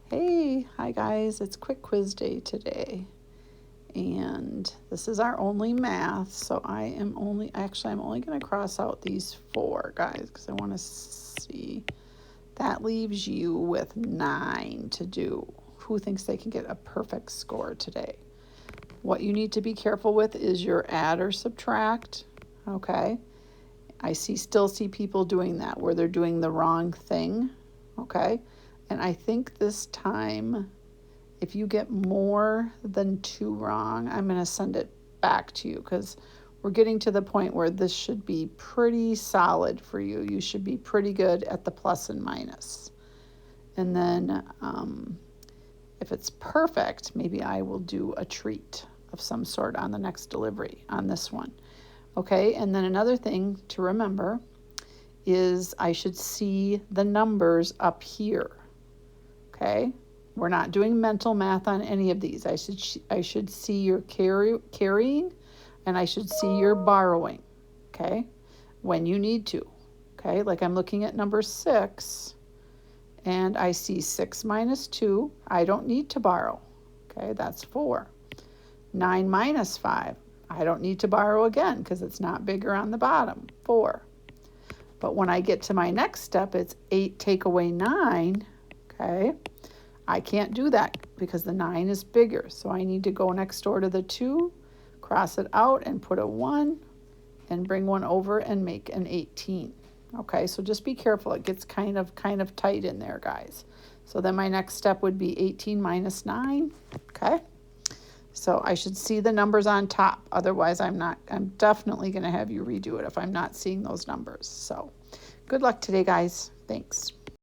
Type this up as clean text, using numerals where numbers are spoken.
Hey, hi guys, it's quick quiz day today. And this is our only math, so I'm only going to cross out these 4, guys, because I want to see. That leaves you with 9 to do. Who thinks they can get a perfect score today? What you need to be careful with is your add or subtract, okay? I still see people doing that, where they're doing the wrong thing, okay? And I think this time, if you get more than 2 wrong, I'm going to send it back to you, because we're getting to the point where this should be pretty solid for you. You should be pretty good at the plus and minus. And then if it's perfect, maybe I will do a treat of some sort on the next delivery on this one. Okay, and then another thing to remember is I should see the numbers up here. Okay, we're not doing mental math on any of these. I should see your carrying, and I should see your borrowing, okay, when you need to. Okay, like I'm looking at number 6, and I see 6 minus 2. I don't need to borrow. Okay, that's 4. 9 minus 5. I don't need to borrow again because it's not bigger on the bottom. 4. But when I get to my next step, it's 8 take away 9. Okay, I can't do that because the 9 is bigger. So I need to go next door to the 2, cross it out and put a 1 and bring 1 over and make an 18. Okay, so just be careful. It gets kind of tight in there, guys. So then my next step would be 18 minus 9. Okay, so I should see the numbers on top. Otherwise, I'm definitely going to have you redo it if I'm not seeing those numbers. So good luck today, guys. Thanks.